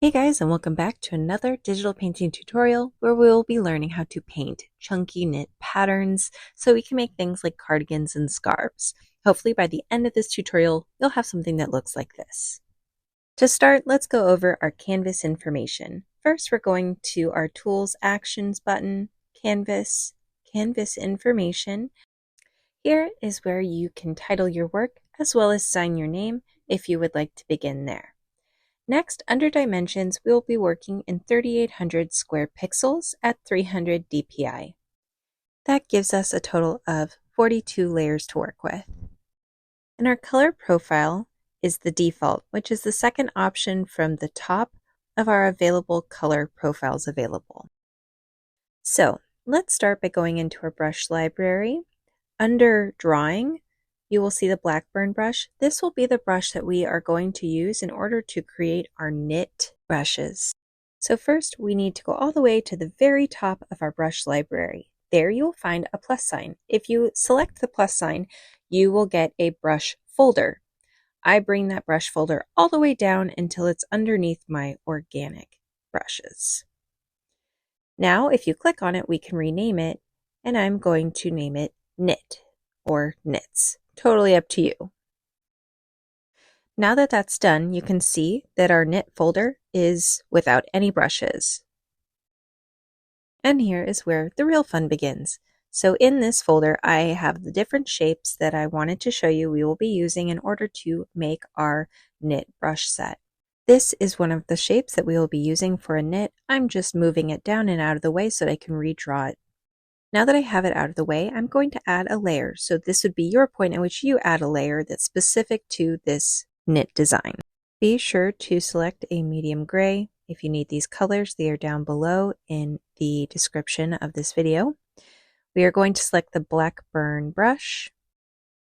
Hey guys, and welcome back to another digital painting tutorial where we'll be learning how to paint chunky knit patterns so we can make things like cardigans and scarves. Hopefully by the end of this tutorial, you'll have something that looks like this. To start, let's go over our canvas information. First, we're going to our Tools Actions button, Canvas, Canvas Information. Here is where you can title your work as well as sign your name if you would like to begin there. Next, under Dimensions, we will be working in 3800 square pixels at 300 dpi. That gives us a total of 42 layers to work with. And our color profile is the default, which is the second option from the top of our available color profiles available. So let's start by going into our brush library. Under Drawing, you will see the Blackburn brush. This will be the brush that we are going to use in order to create our knit brushes. So first we need to go all the way to the very top of our brush library. There you will find a plus sign. If you select the plus sign, you will get a brush folder. I bring that brush folder all the way down until it's underneath my organic brushes. Now if you click on it, we can rename it, and I'm going to name it Knit or Knits. Totally up to you. Now that that's done, you can see that our knit folder is without any brushes. And here is where the real fun begins. So in this folder, I have the different shapes that I wanted to show you we will be using in order to make our knit brush set. This is one of the shapes that we will be using for a knit. I'm just moving it down and out of the way so that I can redraw it. Now that I have it out of the way, I'm going to add a layer. So this would be your point at which you add a layer that's specific to this knit design. Be sure to select a medium gray. If you need these colors, they are down below in the description of this video. We are going to select the Blackburn brush.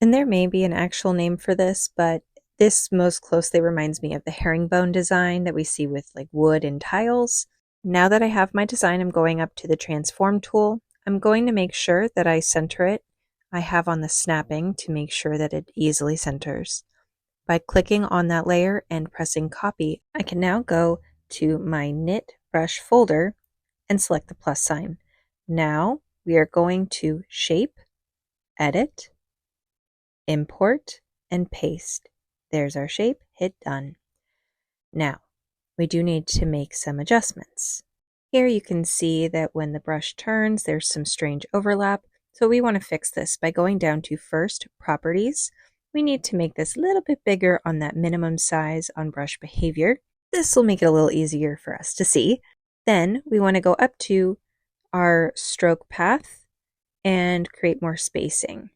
And there may be an actual name for this, but this most closely reminds me of the herringbone design that we see with like wood and tiles. Now that I have my design, I'm going up to the Transform tool. I'm going to make sure that I center it. I have on the snapping to make sure that it easily centers. By clicking on that layer and pressing copy, I can now go to my knit brush folder and select the plus sign. Now we are going to Shape, Edit, Import, and Paste. There's our shape, hit done. Now we do need to make some adjustments. Here you can see that when the brush turns, there's some strange overlap. So we want to fix this by going down to First, Properties. We need to make this a little bit bigger on that minimum size on brush behavior. This will make it a little easier for us to see. Then we want to go up to our stroke path and create more spacing.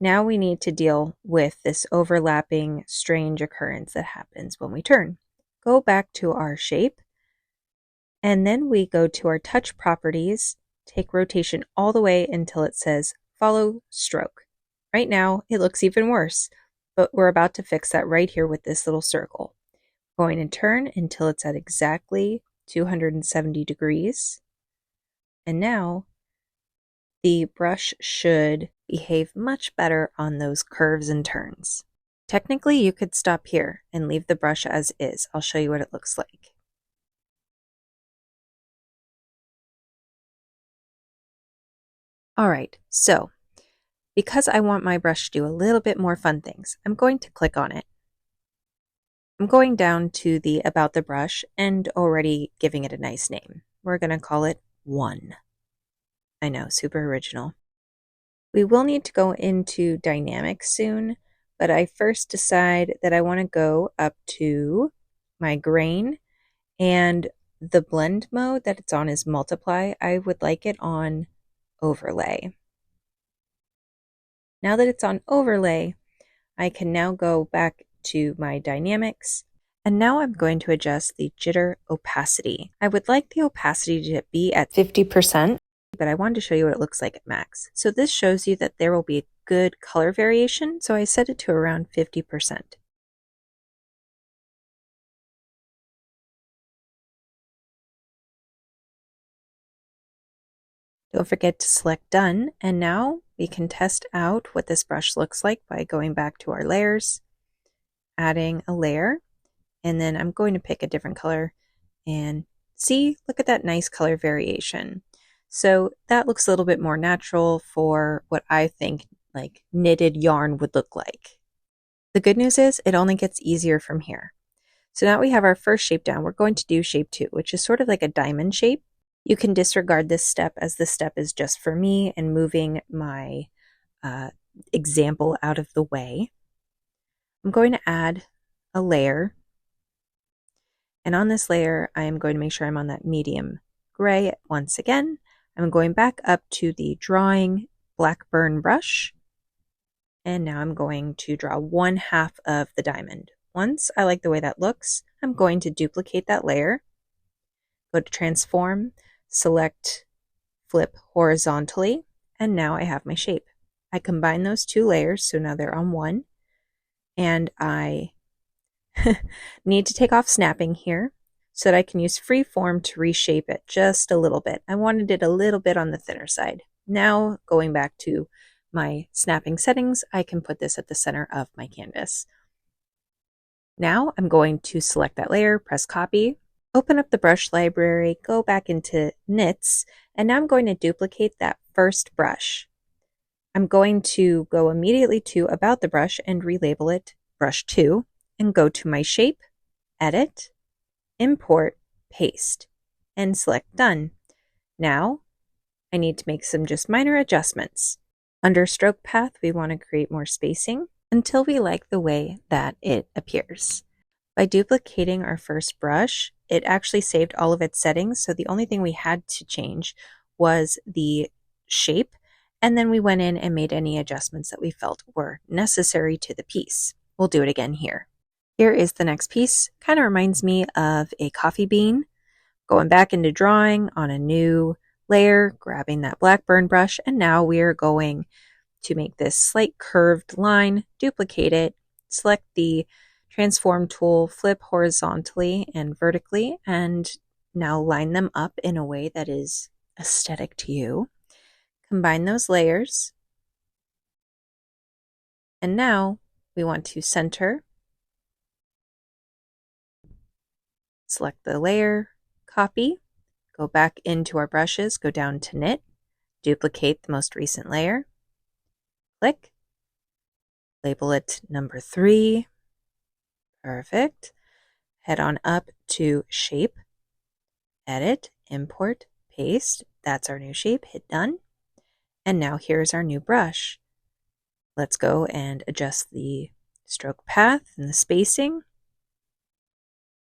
Now we need to deal with this overlapping strange occurrence that happens when we turn. Go back to our shape. And then we go to our touch properties, take rotation all the way until it says follow stroke. Right now it looks even worse, but we're about to fix that right here with this little circle. We're going to turn until it's at exactly 270 degrees. And now the brush should behave much better on those curves and turns. Technically, you could stop here and leave the brush as is. I'll show you what it looks like. All right, so because I want my brush to do a little bit more fun things, I'm going to click on it. I'm going down to the About the brush and already giving it a nice name. We're going to call it 1. I know, super original. We will need to go into Dynamics soon, but I first decide that I want to go up to my grain, and the blend mode that it's on is Multiply. I would like it on Overlay. Now that it's on Overlay, I can now go back to my Dynamics, and now I'm going to adjust the jitter opacity. I would like the opacity to be at 50%, but I wanted to show you what it looks like at max. So this shows you that there will be a good color variation, so I set it to around 50%. Don't forget to select Done, and now we can test out what this brush looks like by going back to our layers, adding a layer, and then I'm going to pick a different color And see, look at that nice color variation. So that looks a little bit more natural for what I think like knitted yarn would look like. The good news is it only gets easier from here. So now we have our first shape down. We're going to do shape 2, which is sort of like a diamond shape. You can disregard this step as this step is just for me and moving my example out of the way. I'm going to add a layer. And on this layer, I am going to make sure I'm on that medium gray once again. I'm going back up to the drawing Blackburn brush. And now I'm going to draw 1/2 of the diamond. Once I like the way that looks, I'm going to duplicate that layer, go to transform, select flip horizontally, and now I have my shape. I combine those 2 layers, so now they're on one, and I need to take off snapping here so that I can use freeform to reshape it just a little bit. I wanted it a little bit on the thinner side. Now going back to my snapping settings, I can put this at the center of my canvas. Now I'm going to select that layer, press copy, open up the brush library, go back into knits, and now I'm going to duplicate that first brush. I'm going to go immediately to About the Brush and relabel it Brush 2 and go to my shape, edit, import, paste, and select Done. Now I need to make some just minor adjustments. Under stroke path, we want to create more spacing until we like the way that it appears. By duplicating our first brush, it actually saved all of its settings, so the only thing we had to change was the shape, and then we went in and made any adjustments that we felt were necessary to the piece. We'll do it again here. Here is the next piece. Kind of reminds me of a coffee bean. Going back into drawing on a new layer, grabbing that Blackburn brush, and now we are going to make this slight curved line, duplicate it, select the transform tool, flip horizontally and vertically, and now line them up in a way that is aesthetic to you. Combine those layers, and now we want to center, select the layer, copy, go back into our brushes, go down to knit, duplicate the most recent layer, click, label it number 3, perfect, head on up to shape, edit, import, paste, that's our new shape, hit done, and now here's our new brush. Let's go and adjust the stroke path and the spacing,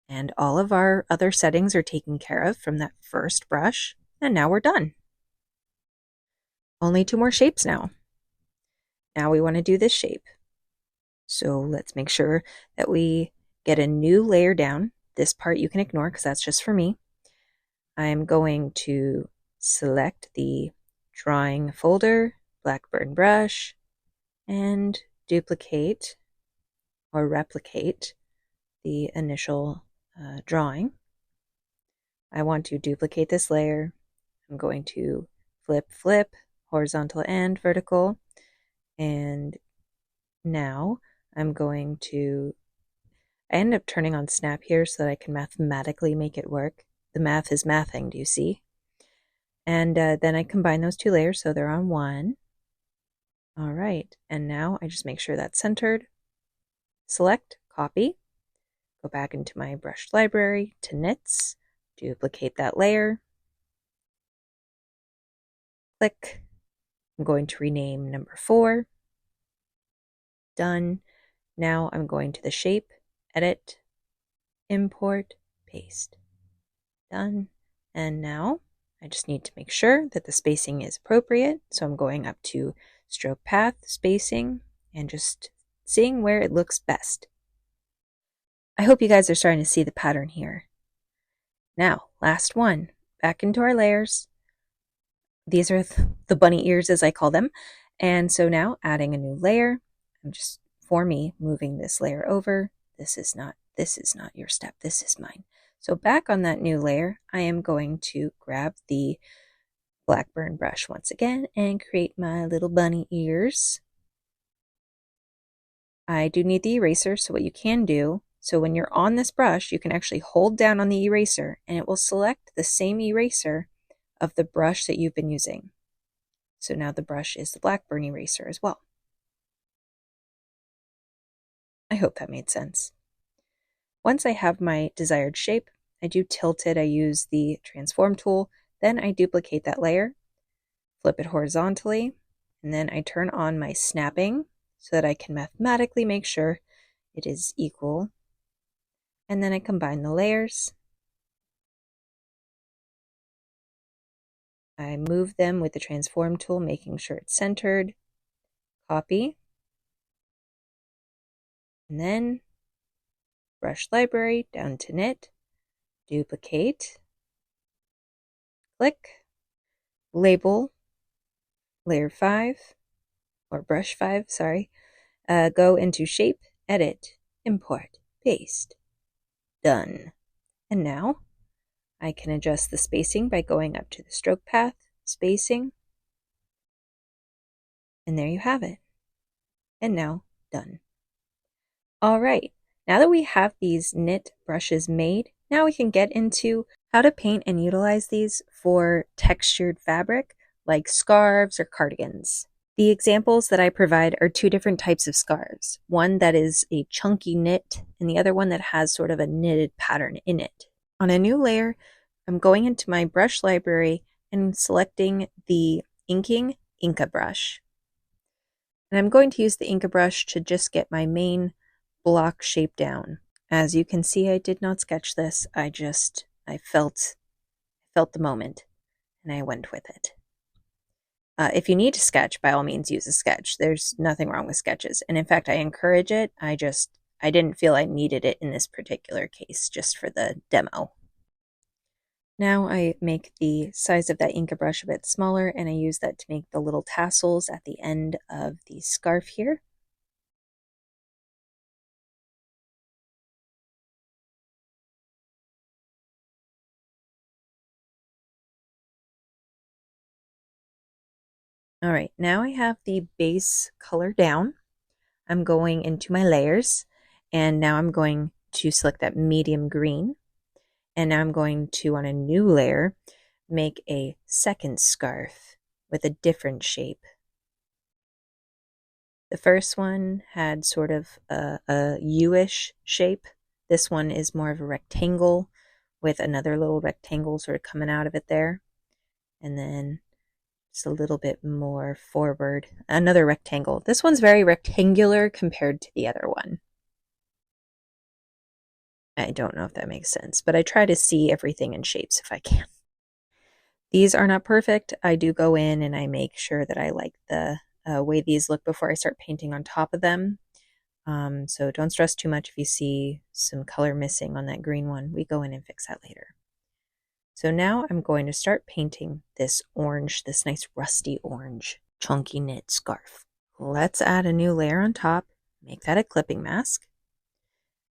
and all of our other settings are taken care of from that first brush, and now we're done. Only 2 more shapes now. Now we want to do this shape. So let's make sure that we get a new layer down. This part you can ignore because that's just for me. I'm going to select the drawing folder, Blackburn brush, and duplicate or replicate the initial drawing. I want to duplicate this layer. I'm going to flip, horizontal and vertical, and now I'm going to, I end up turning on snap here so that I can mathematically make it work. The math is mathing, do you see? And then I combine those 2 layers so they're on one. All right, and now I just make sure that's centered. Select, copy, go back into my brush library to knits, duplicate that layer, click. I'm going to rename number 4. Done. Now I'm going to the shape, edit, import, paste. Done. And now I just need to make sure that the spacing is appropriate. So I'm going up to stroke path, spacing, and just seeing where it looks best. I hope you guys are starting to see the pattern here. Now, last one. Back into our layers. These are the bunny ears as I call them. And so now adding a new layer. I'm just, for me, moving this layer over. This is not your step, this is mine. So back on that new layer, I am going to grab the Blackburn brush once again and create my little bunny ears. I do need the eraser, so what you can do, So when you're on this brush, you can actually hold down on the eraser and it will select the same eraser of the brush that you've been using. So now the brush is the Blackburn eraser as well. I hope that made sense. Once I have my desired shape, I do tilt it. I use the transform tool. Then I duplicate that layer, flip it horizontally, and then I turn on my snapping so that I can mathematically make sure it is equal. And then I combine the layers. I move them with the transform tool, making sure it's centered. Copy. And then brush library down to knit, duplicate, click, label, layer 5, or brush 5, sorry, go into shape, edit, import, paste, done. And now I can adjust the spacing by going up to the stroke path, spacing, and there you have it. And now done. All right, now that we have these knit brushes made, now we can get into how to paint and utilize these for textured fabric like scarves or cardigans. The examples that I provide are two different types of scarves. One that is a chunky knit and the other one that has sort of a knitted pattern in it. On a new layer, I'm going into my brush library and selecting the inking Inka brush. And I'm going to use the Inka brush to just get my main block shape down. As you can see, I did not sketch this. I felt the moment and I went with it. If you need to sketch, by all means use a sketch. There's nothing wrong with sketches. And in fact, I encourage it. I didn't feel I needed it in this particular case, just for the demo. Now I make the size of that Inka brush a bit smaller, and I use that to make the little tassels at the end of the scarf here. All right, now I have the base color down. I'm going into my layers, and now I'm going to select that medium green. And now I'm going to, on a new layer, make a second scarf with a different shape. The first one had sort of a U-ish shape. This one is more of a rectangle with another little rectangle sort of coming out of it there. And then just a little bit more forward, another rectangle. This one's very rectangular compared to the other one. I don't know if that makes sense, but I try to see everything in shapes if I can. These are not perfect. I do go in and I make sure that I like the way these look before I start painting on top of them. So don't stress too much if you see some color missing on that green one. We go in and fix that later. So now I'm going to start painting this orange, this nice rusty orange chunky knit scarf. Let's add a new layer on top, make that a clipping mask.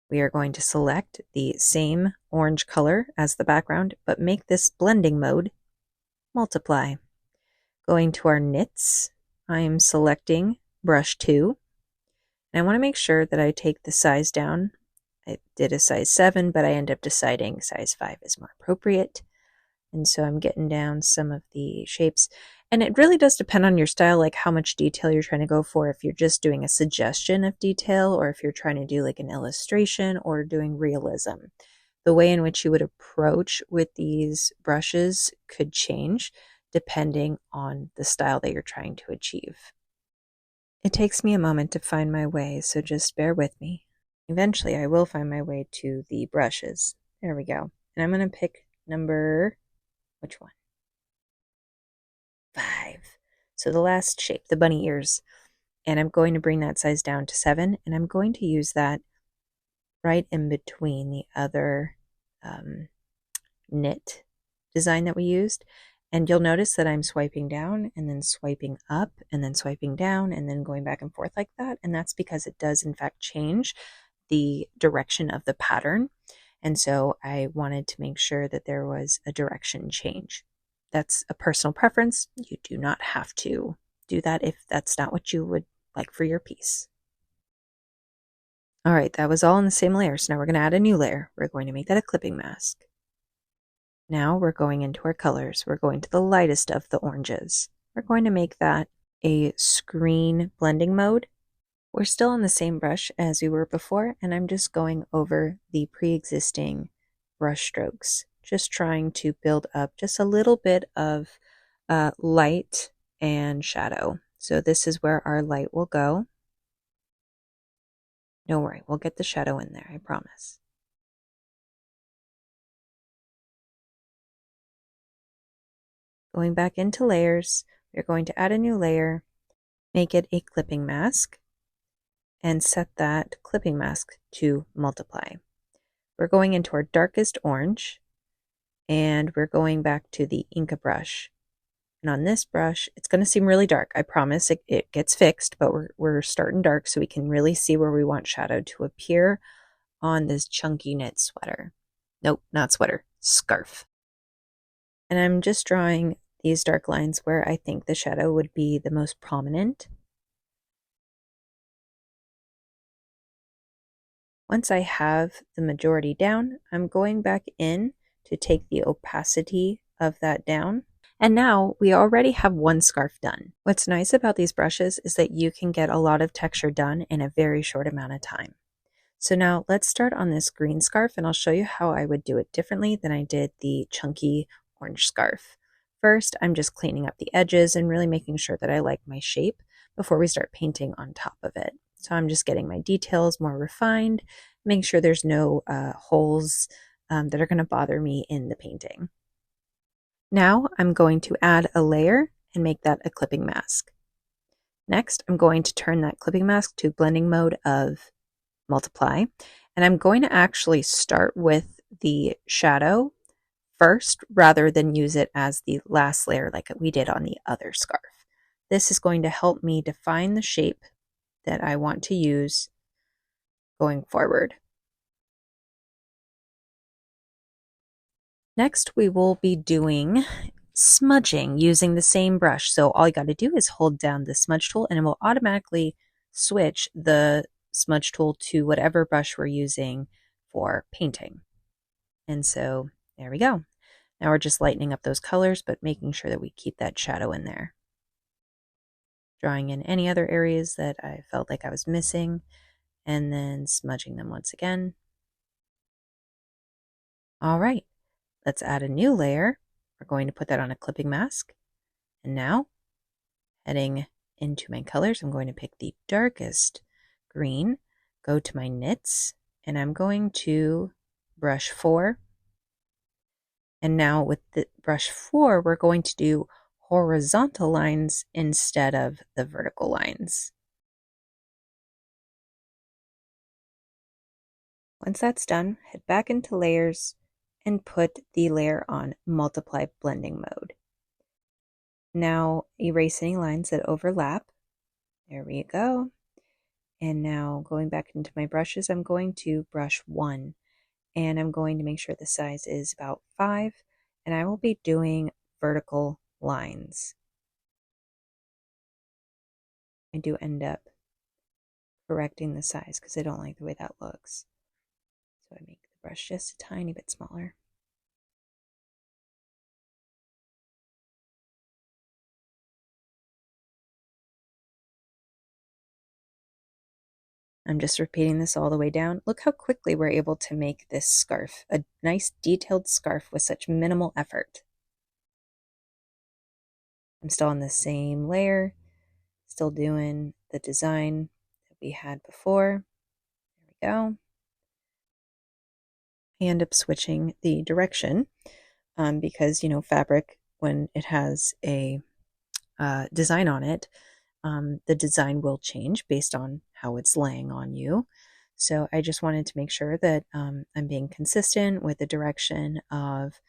We are going to select the same orange color as the background, but make this blending mode multiply. Going to our knits, I'm selecting brush 2. And I want to make sure that I take the size down. I did a size 7, but I end up deciding size 5 is more appropriate. And so I'm getting down some of the shapes. And it really does depend on your style, like how much detail you're trying to go for. If you're just doing a suggestion of detail, or if you're trying to do like an illustration or doing realism. The way in which you would approach with these brushes could change depending on the style that you're trying to achieve. It takes me a moment to find my way, so just bear with me. Eventually I will find my way to the brushes. There we go. And I'm going to pick number... which one? 5. So the last shape, the bunny ears. And I'm going to bring that size down to 7, and I'm going to use that right in between the other knit design that we used. And you'll notice that I'm swiping down and then swiping up and then swiping down and then going back and forth like that. And that's because it does in fact change the direction of the pattern. And so I wanted to make sure that there was a direction change. That's a personal preference. You do not have to do that if that's not what you would like for your piece. All right, that was all in the same layer. So now we're going to add a new layer. We're going to make that a clipping mask. Now we're going into our colors. We're going to the lightest of the oranges. We're going to make that a screen blending mode. We're still on the same brush as we were before, and I'm just going over the pre-existing brush strokes, just trying to build up just a little bit of light and shadow. So this is where our light will go. Don't worry, we'll get the shadow in there, I promise. Going back into layers, we're going to add a new layer, make it a clipping mask, and set that clipping mask to multiply. We're going into our darkest orange, and we're going back to the Inca brush. And on this brush, it's going to seem really dark. I promise it gets fixed, but we're starting dark so we can really see where we want shadow to appear on this chunky knit sweater. Nope, not sweater, scarf. And I'm just drawing these dark lines where I think the shadow would be the most prominent. Once I have the majority down, I'm going back in to take the opacity of that down. And now we already have one scarf done. What's nice about these brushes is that you can get a lot of texture done in a very short amount of time. So now let's start on this green scarf, and I'll show you how I would do it differently than I did the chunky orange scarf. First, I'm just cleaning up the edges and really making sure that I like my shape before we start painting on top of it. So I'm just getting my details more refined, making sure there's no holes that are going to bother me in the painting. Now I'm going to add a layer and make that a clipping mask. Next, I'm going to turn that clipping mask to blending mode of multiply, and I'm going to actually start with the shadow first rather than use it as the last layer like we did on the other scarf. This is going to help me define the shape that I want to use going forward. Next, we will be doing smudging using the same brush. So all you got to do is hold down the smudge tool and it will automatically switch the smudge tool to whatever brush we're using for painting. And so there we go. Now we're just lightening up those colors, but making sure that we keep that shadow in there. Drawing in any other areas that I felt like I was missing, and then smudging them once again. All right. Let's add a new layer. We're going to put that on a clipping mask. And now, heading into my colors, I'm going to pick the darkest green, go to my knits, and I'm going to brush 4. And now with the brush 4, we're going to do horizontal lines instead of the vertical lines. Once that's done, head back into layers and put the layer on multiply blending mode. Now erase any lines that overlap. There we go. And now going back into my brushes, I'm going to brush 1, and I'm going to make sure the size is about 5, and I will be doing vertical lines. I do end up correcting the size because I don't like the way that looks. So I make the brush just a tiny bit smaller. I'm just repeating this all the way down. Look how quickly we're able to make this scarf, a nice detailed scarf with such minimal effort. I'm still on the same layer, still doing the design that we had before. There we go. I end up switching the direction because, fabric, when it has a design on it, the design will change based on how it's laying on you. So I just wanted to make sure that I'm being consistent with the direction of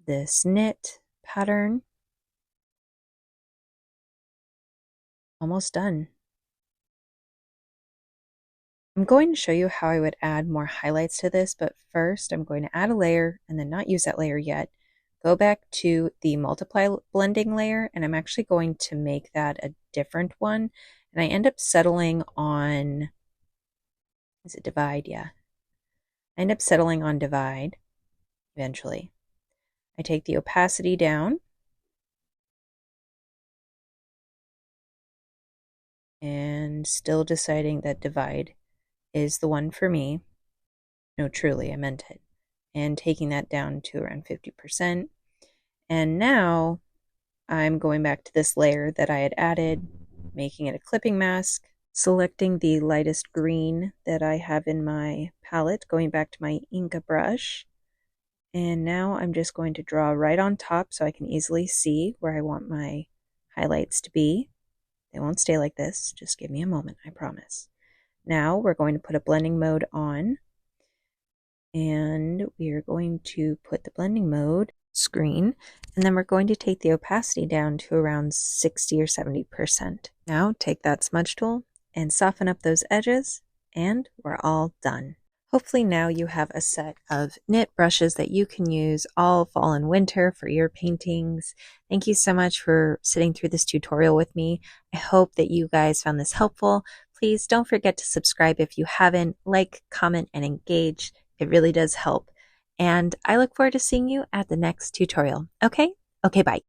this knit pattern. Almost done. I'm going to show you how I would add more highlights to this, but first I'm going to add a layer and then not use that layer yet. Go back to the multiply blending layer, and I'm actually going to make that a different one. And I end up settling on Is it divide? Yeah. I end up settling on divide eventually. I take the opacity down and still deciding that divide is the one for me. No, truly, I meant it. And taking that down to around 50%. And now I'm going back to this layer that I had added, making it a clipping mask, selecting the lightest green that I have in my palette, going back to my Inca brush. And now I'm just going to draw right on top so I can easily see where I want my highlights to be. They won't stay like this. Just give me a moment, I promise. Now we're going to put a blending mode on. And we are going to put the blending mode screen, and then we're going to take the opacity down to around 60 or 70%. Now take that smudge tool and soften up those edges, and we're all done. Hopefully now you have a set of knit brushes that you can use all fall and winter for your paintings. Thank you so much for sitting through this tutorial with me. I hope that you guys found this helpful. Please don't forget to subscribe if you haven't, like, comment, and engage. It really does help. And I look forward to seeing you at the next tutorial. Okay? Okay, bye.